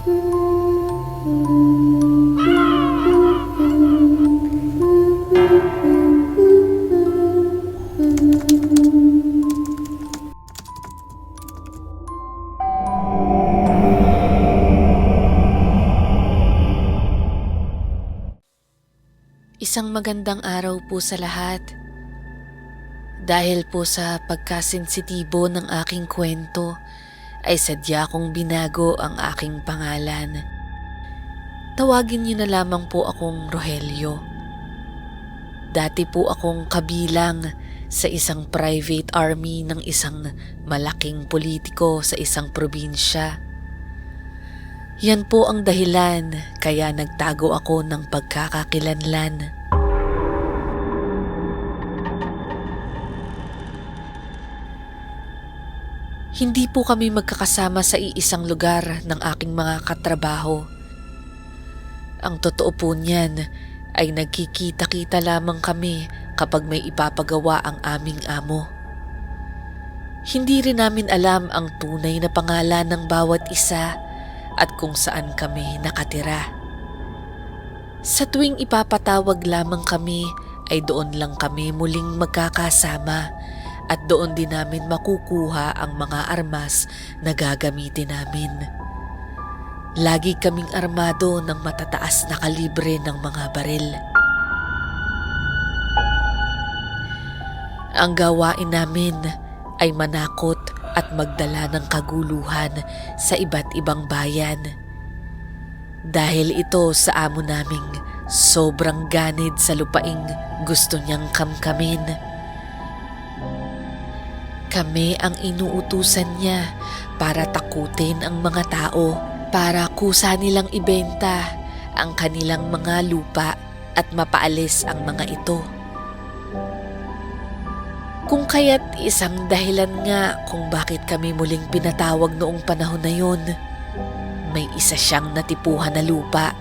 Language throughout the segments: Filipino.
Isang magandang araw po sa lahat. Dahil po sa pagkasensitibo ng aking kwento, ay sadya kong binago ang aking pangalan. Tawagin niyo na lamang po akong Rogelio. Dati po akong kabilang sa isang private army ng isang malaking politiko sa isang probinsya. Yan po ang dahilan kaya nagtago ako ng pagkakakilanlan. Hindi po kami magkakasama sa iisang lugar ng aking mga katrabaho. Ang totoo po niyan ay nagkikita-kita lamang kami kapag may ipapagawa ang aming amo. Hindi rin namin alam ang tunay na pangalan ng bawat isa at kung saan kami nakatira. Sa tuwing ipapatawag lamang kami ay doon lang kami muling magkakasama at doon din namin makukuha ang mga armas na gagamitin namin. Lagi kaming armado ng matataas na kalibre ng mga baril. Ang gawain namin ay manakot at magdala ng kaguluhan sa iba't ibang bayan. Dahil ito sa amo naming sobrang ganid sa lupaing gusto niyang kamkamin. Kami ang inuutusan niya para takutin ang mga tao, para kusa nilang ibenta ang kanilang mga lupa at mapaalis ang mga ito. Kung kaya't isang dahilan nga kung bakit kami muling pinatawag noong panahon na yon, may isa siyang natipuhan na lupa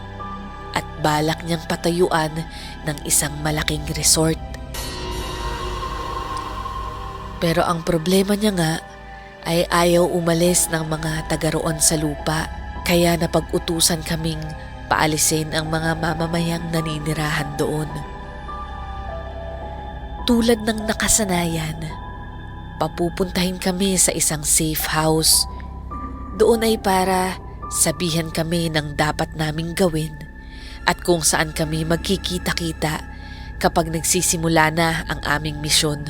at balak niyang patayuan ng isang malaking resort. Pero ang problema niya nga ay ayaw umalis ng mga taga roon sa lupa, kaya napag-utusan kaming paalisin ang mga mamamayang naninirahan doon. Tulad ng nakasanayan, papupuntahin kami sa isang safe house. Doon ay para sabihan kami ng dapat naming gawin at kung saan kami magkikita-kita kapag nagsisimula na ang aming misyon.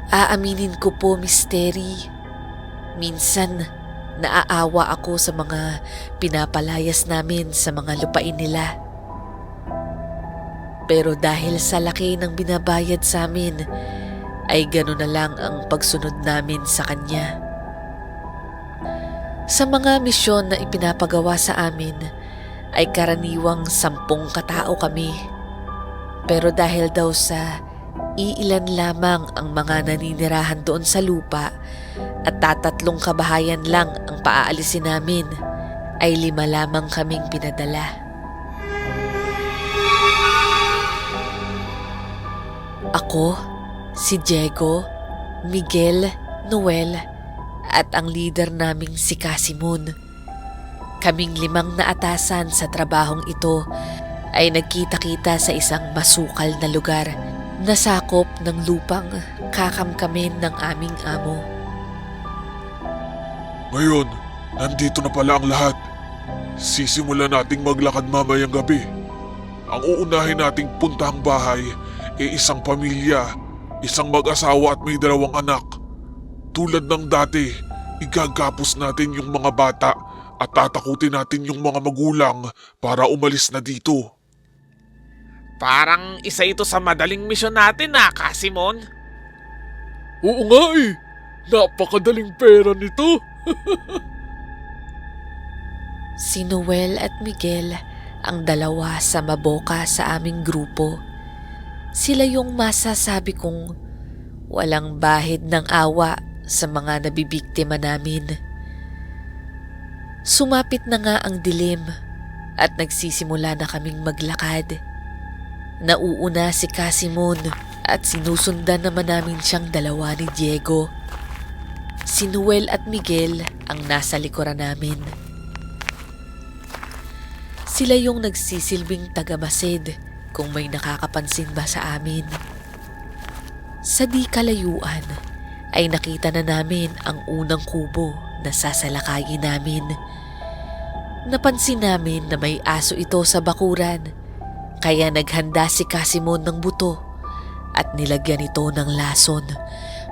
Aaminin ko po, Misteri, minsan naaawa ako sa mga pinapalayas namin sa mga lupain nila. Pero dahil sa laki ng binabayad sa amin, ay gano'n na lang ang pagsunod namin sa kanya. Sa mga misyon na ipinapagawa sa amin, ay karaniwang 10 katao kami. Pero dahil daw sa iilan lamang ang mga naninirahan doon sa lupa at 3 kabahayan lang ang paaalisin namin, ay 5 lamang kaming pinadala. Ako, si Diego, Miguel, Noel at ang leader naming si Casimon. Kaming 5 na atasan sa trabahong ito ay nagkita-kita sa isang masukal na lugar na sakop ng lupang kakamkamin ng aming amo. Ngayon, nandito na pala ang lahat. Sisimulan nating maglakad mamayang gabi. Ang uunahin nating puntahang bahay ay isang pamilya, isang mag-asawa at may 2 anak. Tulad ng dati, igagapos natin yung mga bata at tatakutin natin yung mga magulang para umalis na dito. Parang isa ito sa madaling misyon natin Casimon. Oo nga eh, napakadaling pera nito. Si Noel at Miguel ang 2 sa maboka sa aming grupo. Sila yung masasabi kong walang bahid ng awa sa mga nabibiktima namin. Sumapit na nga ang dilim at nagsisimula na kaming maglakad. Nauuna si Casimon at sinusundan naman namin siyang 2 ni Diego. Si Noel at Miguel ang nasa likuran namin. Sila yung nagsisilbing tagamasid kung may nakakapansin ba sa amin. Sa di kalayuan ay nakita na namin ang unang kubo na sasalakayin namin. Napansin namin na may aso ito sa bakuran, kaya naghanda si Casimon ng buto at nilagyan ito ng lason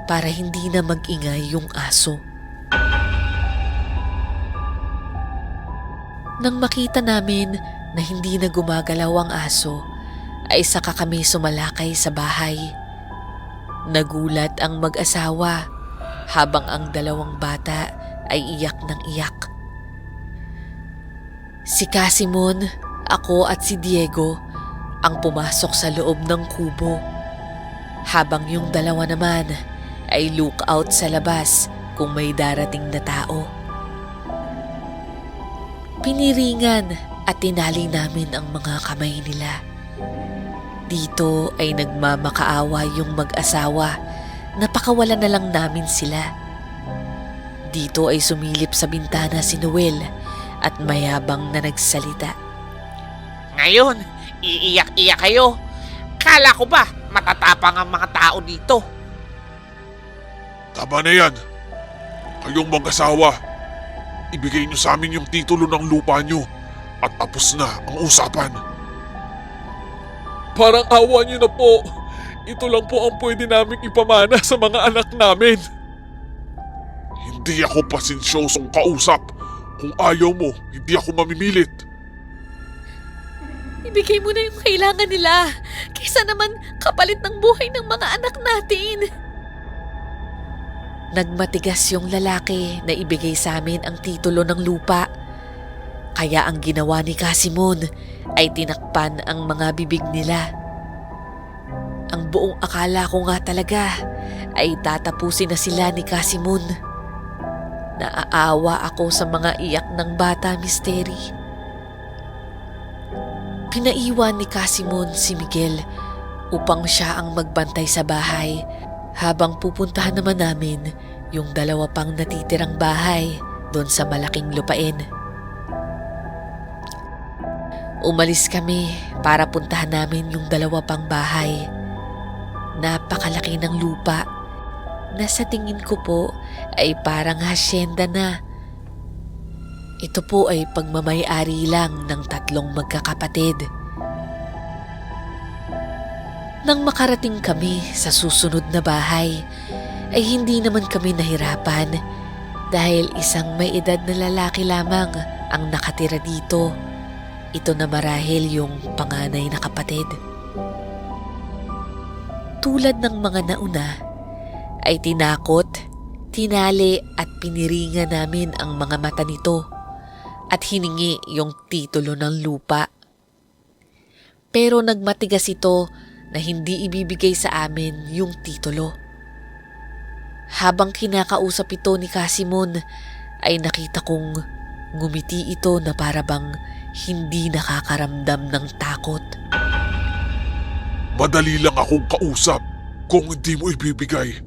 para hindi na mag-ingay yung aso. Nang makita namin na hindi na gumagalaw ang aso, ay saka kami sumalakay sa bahay. Nagulat ang mag-asawa habang ang dalawang bata ay iyak ng iyak. Si Casimon, ako at si Diego ang pumasok sa loob ng kubo, habang yung dalawa naman ay lookout sa labas kung may darating na tao. Piniringan at tinali namin ang mga kamay nila. Dito ay nagmamakaawa yung mag-asawa, napakawalan na lang namin sila. Dito ay sumilip sa bintana si Noel at mayabang na nagsalita. Ngayon, iiyak-iyak kayo. Kala ko ba matatapang ang mga tao dito? Tama na yan. Kayong mag-asawa, ibigay niyo sa amin yung titulo ng lupa niyo at tapos na ang usapan. Parang awa niyo na po. Ito lang po ang pwede naming ipamana sa mga anak namin. Hindi ako pasensyosong kausap. Kung ayaw mo, hindi ako mamimilit. Ibigay mo na yung kailangan nila, kaysa naman kapalit ng buhay ng mga anak natin. Nagmatigas yung lalaki na ibigay sa amin ang titulo ng lupa. Kaya ang ginawa ni Casimon ay tinakpan ang mga bibig nila. Ang buong akala ko nga talaga ay tatapusin na sila ni Casimon. Naaawa ako sa mga iyak ng bata, Misteri. Pinaiwan ni Casimon si Miguel upang siya ang magbantay sa bahay, habang pupuntahan naman namin yung dalawa pang natitirang bahay doon sa malaking lupain. Umalis kami para puntahan namin yung dalawa pang bahay. Napakalaki ng lupa na sa tingin ko po ay parang hasyenda na. Ito po ay pagmamay-ari lang ng 3 magkakapatid. Nang makarating kami sa susunod na bahay, ay hindi naman kami nahirapan dahil isang may edad na lalaki lamang ang nakatira dito. Ito na marahil yung panganay na kapatid. Tulad ng mga nauna, ay tinakot, tinali at piniringan namin ang mga mata nito at hiningi yung titulo ng lupa. Pero nagmatigas ito na hindi ibibigay sa amin yung titulo. Habang kinakausap ito ni Casimon, ay nakita kong ngumiti ito na parabang hindi nakakaramdam ng takot. Madali lang akong kausap. Kung hindi mo ibibigay,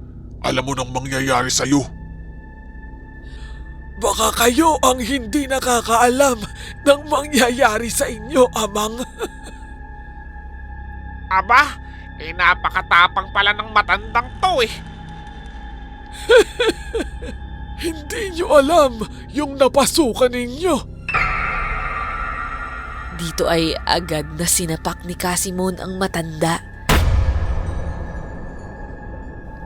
alam mo nang mangyayari sa'yo. Baka kayo ang hindi nakakaalam ng mangyayari sa inyo, Amang. Aba, napakatapang pala ng matandang to eh. Hindi nyo alam yung napasukan ninyo. Dito ay agad na sinapak ni Casimon ang matanda.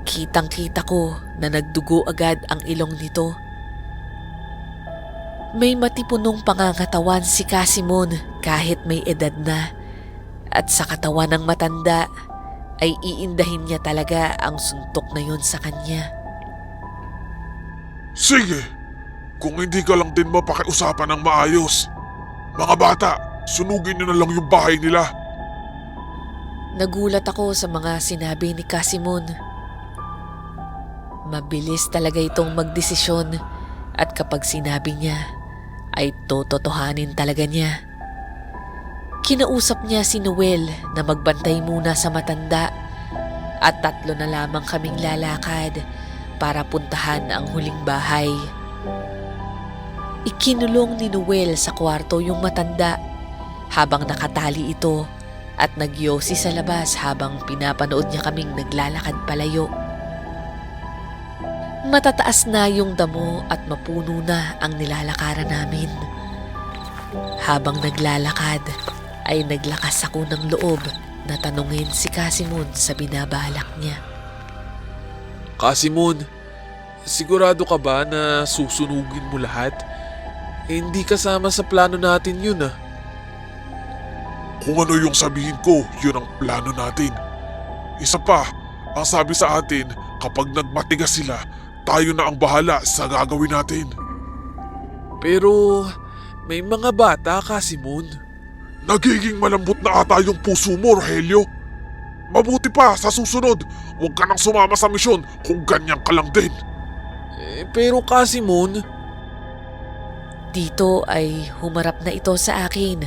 Kitang-kita ko na nagdugo agad ang ilong nito. May matipunong pangangatawan si Casimon kahit may edad na, at sa katawan ng matanda ay iindahin niya talaga ang suntok na yun sa kanya. Sige, kung hindi ka lang din mapakiusapan ng maayos. Mga bata, sunugin niyo na lang yung bahay nila. Nagulat ako sa mga sinabi ni Casimon. Mabilis talaga itong magdesisyon, at kapag sinabi niya ay tototohanin talaga niya. Kinausap niya si Noel na magbantay muna sa matanda at 3 na lamang kaming lalakad para puntahan ang huling bahay. Ikinulong ni Noel sa kwarto yung matanda habang nakatali ito at nagyosi sa labas habang pinapanood niya kaming naglalakad palayo. Matataas na yung damo at mapuno na ang nilalakaran namin. Habang naglalakad ay naglakas ako ng loob na tanungin si Casimon sa binabalak niya. Casimon, sigurado ka ba na susunugin mo lahat? Hindi kasama sa plano natin yun ah. Kung ano yung sabihin ko, yun ang plano natin. Isa pa, ang sabi sa atin, kapag nagmatigas sila, tayo na ang bahala sa gagawin natin. Pero may mga bata, Casimon. Nagiging malambot na ata yung puso mo, Rogelio. Mabuti pa sa susunod, huwag ka nang sumama sa misyon kung ganyan ka lang din. Pero Casimon, Dito ay humarap na ito sa akin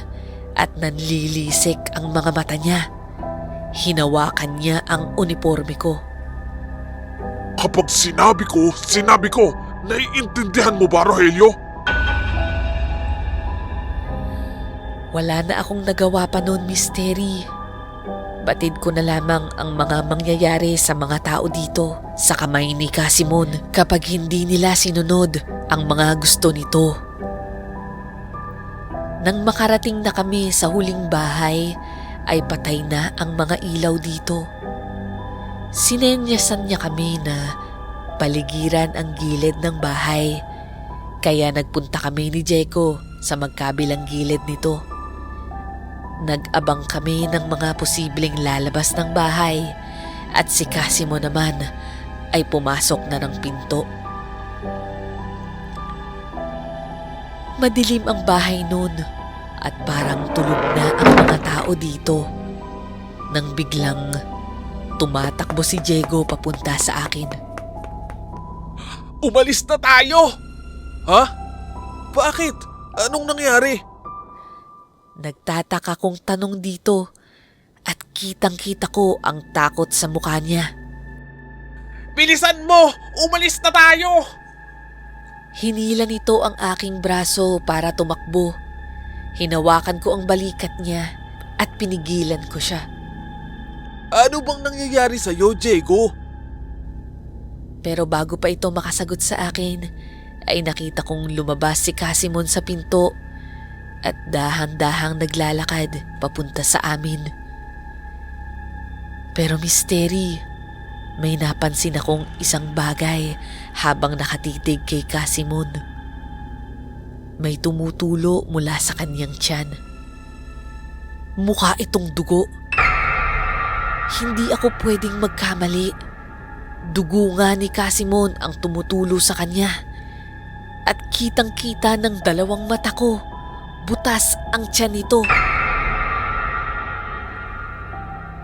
at nanlilisik ang mga mata niya. Hinawakan niya ang uniforme ko. Kapag sinabi ko, naiintindihan mo ba, Rogelio? Wala na akong nagawa pa noon, Misteri. Batid ko na lamang ang mga mangyayari sa mga tao dito sa kamay ni Casimon kapag hindi nila sinunod ang mga gusto nito. Nang makarating na kami sa huling bahay, ay patay na ang mga ilaw dito. Sinenyasan niya kami na paligiran ang gilid ng bahay, kaya nagpunta kami ni Jeko sa magkabilang gilid nito. Nag-abang kami ng mga posibleng lalabas ng bahay at si Casimo naman ay pumasok na ng pinto. Madilim ang bahay noon at parang tulog na ang mga tao dito. Nang biglang tumatakbo si Diego papunta sa akin. umalis na tayo! Ha? Bakit? Anong nangyari? Nagtataka kong tanong dito at kitang-kita ko ang takot sa mukha niya. Bilisan mo! Umalis na tayo! Hinila nito ang aking braso para tumakbo. Hinawakan ko ang balikat niya at pinigilan ko siya. Ano bang nangyayari sa'yo, Diego? Pero bago pa ito makasagot sa akin, ay nakita kong lumabas si Casimon sa pinto at dahan-dahang naglalakad papunta sa amin. Pero Misteri, may napansin akong isang bagay habang nakatitig kay Casimon. May tumutulo mula sa kanyang tiyan. Mukha itong dugo. Hindi ako pwedeng magkamali. Dugo nga ni Casimon ang tumutulo sa kanya. At kitang-kita ng dalawang mata ko. Butas ang tiyan nito.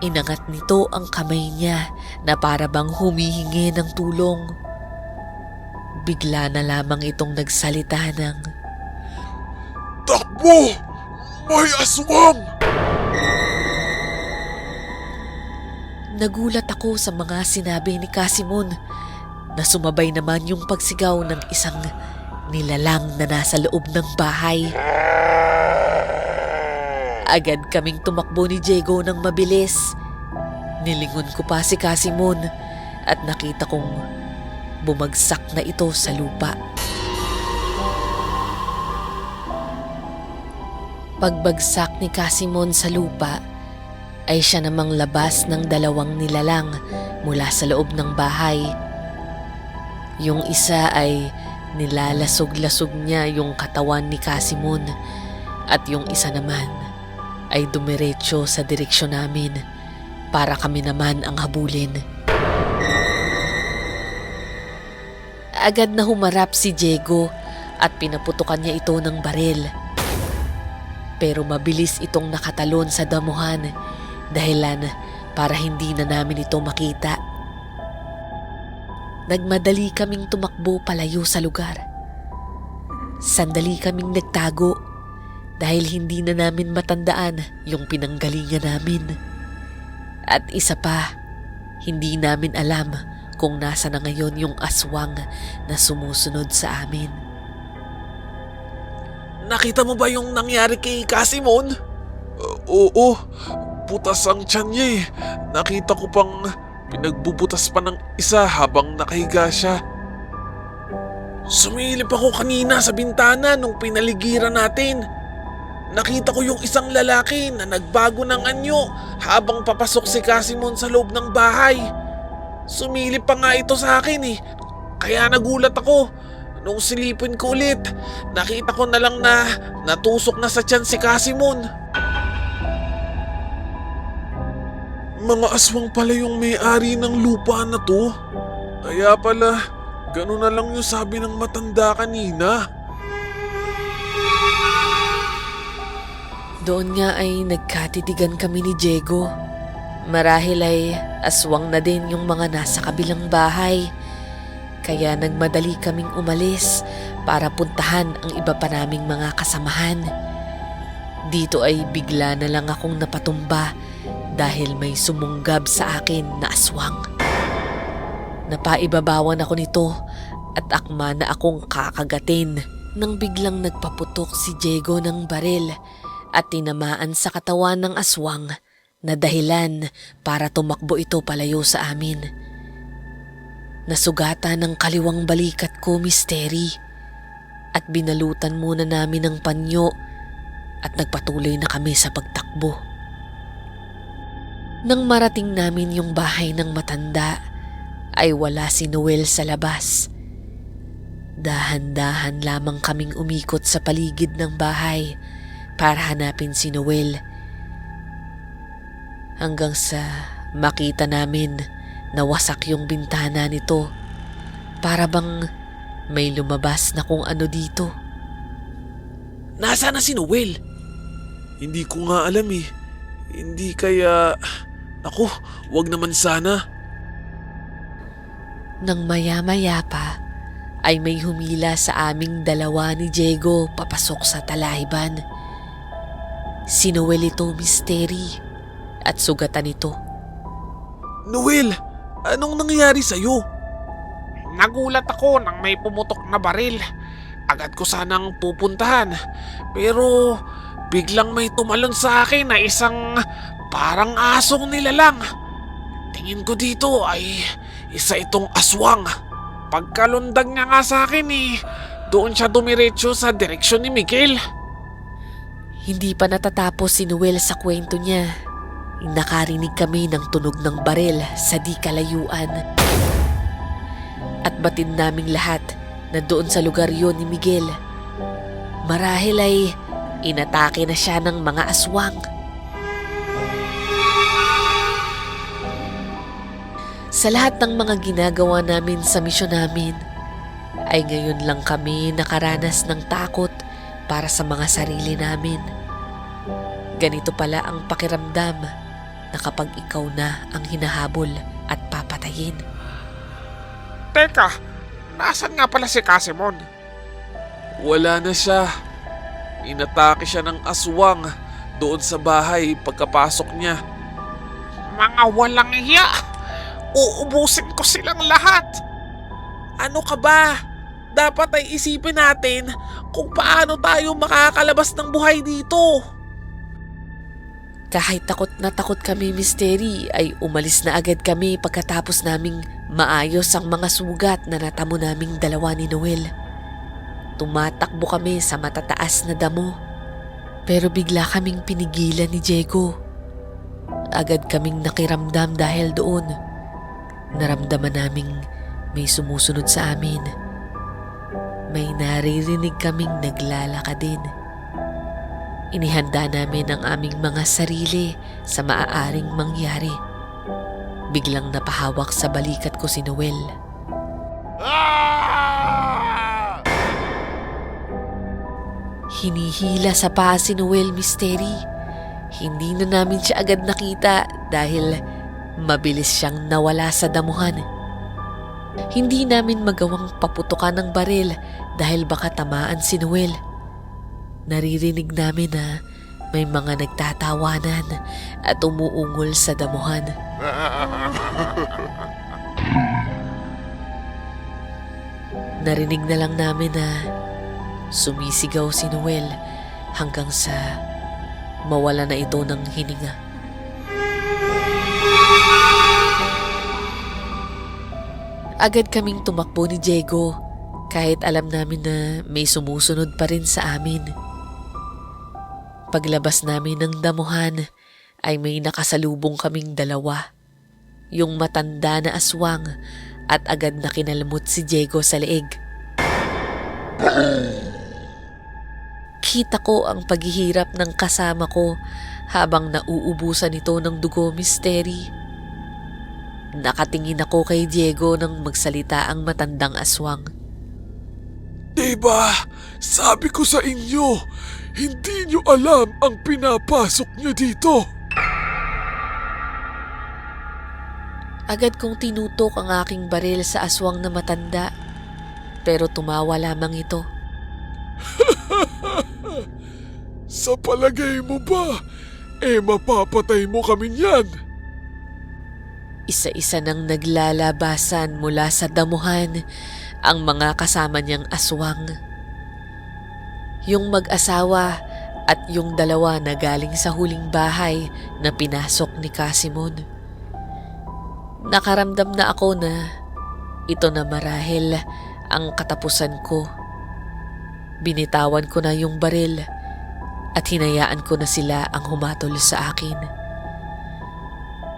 Inangat nito ang kamay niya na para bang humihingi ng tulong. Bigla na lamang itong nagsalita ng, Takbo! May aswang! Nagulat ako sa mga sinabi ni Casimon na sumabay naman yung pagsigaw ng isang nilalang na nasa loob ng bahay. Agad kaming tumakbo ni Diego ng mabilis. Nilingon ko pa si Casimon at nakita kong bumagsak na ito sa lupa. Pagbagsak ni Casimon sa lupa, ay siya namang labas ng dalawang nilalang mula sa loob ng bahay. Yung isa ay nilalasog-lasog niya yung katawan ni Casimon at yung isa naman ay dumiretso sa direksyon namin para kami naman ang habulin. Agad na humarap si Diego at pinaputukan niya ito ng baril. Pero mabilis itong nakatalon sa damuhan dahilan para hindi na namin ito makita. Nagmadali kaming tumakbo palayo sa lugar. Sandali kaming nagtago dahil hindi na namin matandaan yung pinanggalingan namin. At isa pa, hindi namin alam kung nasa na ngayon yung aswang na sumusunod sa amin. Nakita mo ba yung nangyari kay Casimon? Oo, butas ang tiyan niya eh. Nakita ko pang pinagbubutas pa ng isa habang nakahiga siya. Sumilip ako kanina sa bintana nung pinaligiran natin. Nakita ko yung isang lalaki na nagbago ng anyo habang papasok si Casimon sa loob ng bahay. Sumilip pa nga ito sa akin eh. Kaya nagulat ako. Nung silipin ko ulit, nakita ko na lang na natusok na sa tiyan si Casimon. Mga aswang pala yung may-ari ng lupa na to. Kaya pala, gano'n na lang yung sabi ng matanda kanina. Doon nga ay nagkatitigan kami ni Diego. Marahil ay aswang na din yung mga nasa kabilang bahay. Kaya nagmadali kaming umalis para puntahan ang iba pa naming mga kasamahan. Dito ay bigla na lang akong napatumba dahil may sumunggab sa akin na aswang. Napaibabawan ako nito at akma na akong kakagatin nang biglang nagpaputok si Diego ng baril at tinamaan sa katawan ng aswang na dahilan para tumakbo ito palayo sa amin. Nasugatan ng kaliwang balikat ko, Misteri, at binalutan muna namin ng panyo at nagpatuloy na kami sa pagtakbo. Nang marating namin yung bahay ng matanda, ay wala si Noel sa labas. Dahan-dahan lamang kaming umikot sa paligid ng bahay para hanapin si Noel. Hanggang sa makita namin na wasak yung bintana nito. Para bang may lumabas na kung ano dito. Nasaan na si Noel? Hindi ko nga alam eh. Hindi kaya... Naku, wag naman sana. Nang maya-maya pa, ay may humila sa aming dalawa ni Diego papasok sa talahiban. Si Noel ito, Misteri, at sugatan ito. Noel, anong nangyari sa'yo? Nagulat ako nang may pumutok na baril. Agad ko sanang pupuntahan. Pero biglang may tumalon sa akin na isang parang asong nilalang. Tingin ko dito ay isa itong aswang. Pagkalundag niya nga sa akin doon siya dumiretso sa direksyon ni Miguel. Hindi pa natatapos si Noel sa kwento niya. Nakarinig kami ng tunog ng baril sa di kalayuan. At batid naming lahat na doon sa lugar yon ni Miguel. Marahil ay inatake na siya ng mga aswang. Sa lahat ng mga ginagawa namin sa misyon namin, ay ngayon lang kami nakaranas ng takot para sa mga sarili namin. Ganito pala ang pakiramdam na kapag ikaw na ang hinahabol at papatayin. Teka, nasan nga pala si Casimon? Wala na siya. Inatake siya ng aswang doon sa bahay pagkapasok niya. Mga walang hiya! Uubusin ko silang lahat! Ano ka ba? Dapat ay isipin natin kung paano tayo makakalabas ng buhay dito. Kahit takot na takot kami, Misteri, ay umalis na agad kami pagkatapos naming maayos ang mga sugat na natamo naming dalawa ni Noel. Tumatakbo kami sa matataas na damo. Pero bigla kaming pinigilan ni Diego. Agad kaming nakiramdam dahil doon. Naramdaman naming may sumusunod sa amin. May naririnig kaming naglalakad din. Inihanda namin ang aming mga sarili sa maaaring mangyari. Biglang napahawak sa balikat ko si Noel. Hinihila sa paa si Noel, Misteri. Hindi na namin siya agad nakita dahil mabilis siyang nawala sa damuhan. Hindi namin magawang paputukan ng baril dahil baka tamaan si Noel. Naririnig namin na may mga nagtatawanan at umuungol sa damuhan. Narinig na lang namin na sumisigaw si Noel hanggang sa mawala na ito ng hininga. Agad kaming tumakbo ni Diego kahit alam namin na may sumusunod pa rin sa amin. Paglabas namin ng damuhan ay may nakasalubong kaming dalawa. Yung matanda na aswang at agad na kinalmot si Diego sa leeg. Kita ko ang paghihirap ng kasama ko habang nauubusan ito ng dugo, Misteri. Nakatingin ako kay Diego nang magsalita ang matandang aswang. Diba, sabi ko sa inyo, hindi nyo alam ang pinapasok nyo dito. Agad kong tinutok ang aking baril sa aswang na matanda, pero tumawa lamang ito. Sa palagay mo ba, mapapatay mo kami niyan? Isa-isa nang naglalabasan mula sa damuhan ang mga kasama niyang aswang. Yung mag-asawa at yung dalawa na galing sa huling bahay na pinasok ni Casimon. Nakaramdam na ako na ito na marahil ang katapusan ko. Binitawan ko na yung baril at hinayaan ko na sila ang humatol sa akin.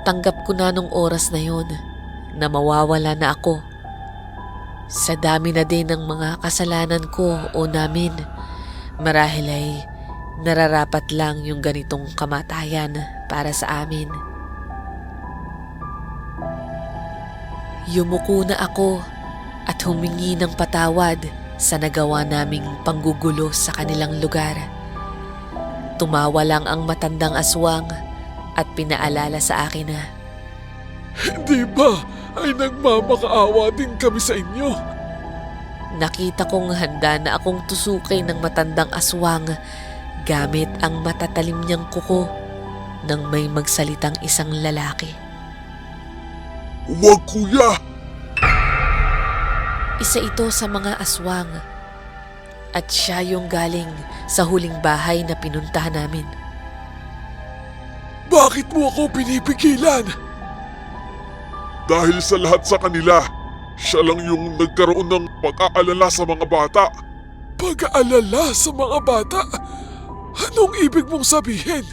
Tanggap ko na nung oras na yon na mawawala na ako. Sa dami na din ng mga kasalanan ko o namin, marahil ay nararapat lang yung ganitong kamatayan para sa amin. Yumuko na ako at humingi ng patawad sa nagawa naming panggugulo sa kanilang lugar. Tumawa lang ang matandang aswang at pinaalala sa akin na, Hindi ba ay nagmamakaawa din kami sa inyo? nakita kong handa na akong tusukin ng matandang aswang gamit ang matatalim niyang kuko nang may magsalitang isang lalaki. Huwag kuya! Isa ito sa mga aswang at siya yung galing sa huling bahay na pinuntahan namin. Bakit mo ako pinipigilan? Dahil sa lahat sa kanila, siya lang yung nagkaroon ng pag-aalala sa mga bata. Pag-aalala sa mga bata? Anong ibig mong sabihin?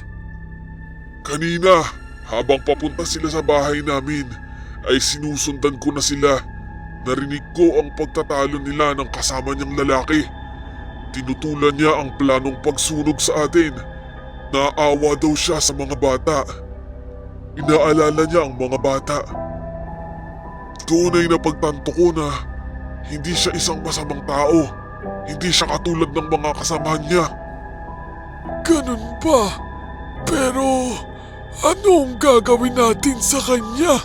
Kanina, habang papunta sila sa bahay namin, ay sinusundan ko na sila. Narinig ko ang pagtatalo nila ng kasama niyang lalaki. Tinutulan niya ang planong pagsunog sa atin. Naawa daw siya sa mga bata. Inaalala niya ang mga bata. Tunay na pagtanto ko na hindi siya isang masamang tao. Hindi siya katulad ng mga kasamahan niya. Ganun ba? Pero anong gagawin natin sa kanya?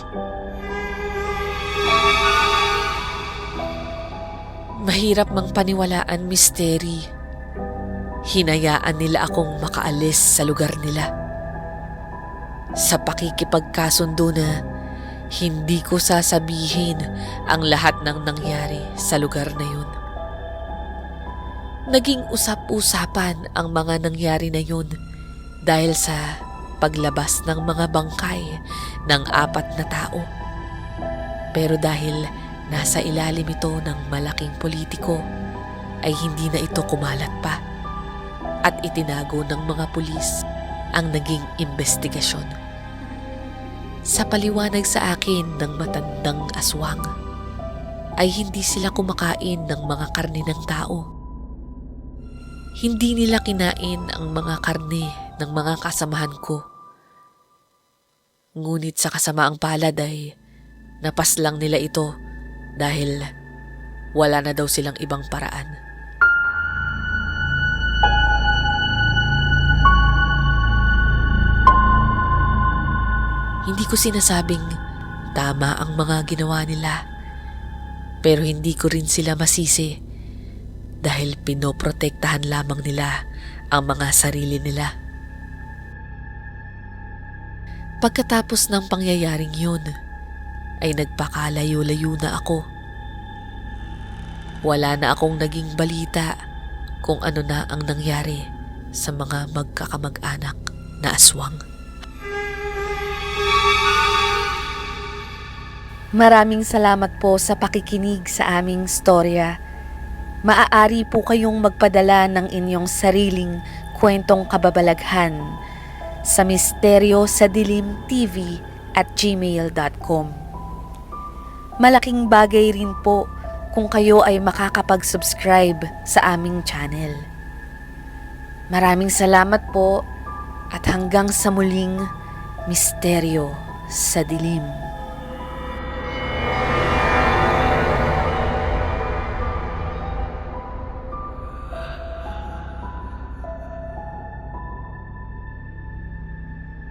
Mahirap mang paniwalaan, Misteri. Hinayaan nila akong makaalis sa lugar nila. Sa pakikipagkasundo na hindi ko sasabihin ang lahat ng nangyari sa lugar na yun. Naging usap-usapan ang mga nangyari na yun dahil sa paglabas ng mga bangkay ng 4 na tao. Pero dahil nasa ilalim ito ng malaking politiko, ay hindi na ito kumalat pa at itinago ng mga pulis ang naging investigasyon. Sa paliwanag sa akin ng matandang aswang, ay hindi sila kumakain ng mga karne ng tao. Hindi nila kinain ang mga karne ng mga kasamahan ko. Ngunit sa kasamaang palad ay napaslang nila ito dahil wala na daw silang ibang paraan. Hindi ko sinasabing tama ang mga ginawa nila, pero hindi ko rin sila masisi dahil pinoprotektahan lamang nila ang mga sarili nila. Pagkatapos ng pangyayaring yun, ay nagpakalayo-layo na ako. wala na akong naging balita kung ano na ang nangyari sa mga magkakamag-anak na aswang. Maraming salamat po sa pakikinig sa aming storya. Maaari po kayong magpadala ng inyong sariling kwentong kababalaghan sa misteryoSadilimTV@gmail.com. Malaking bagay rin po kung kayo ay makakapag-subscribe sa aming channel. Maraming salamat po at hanggang sa muling Misteryo sa Dilim.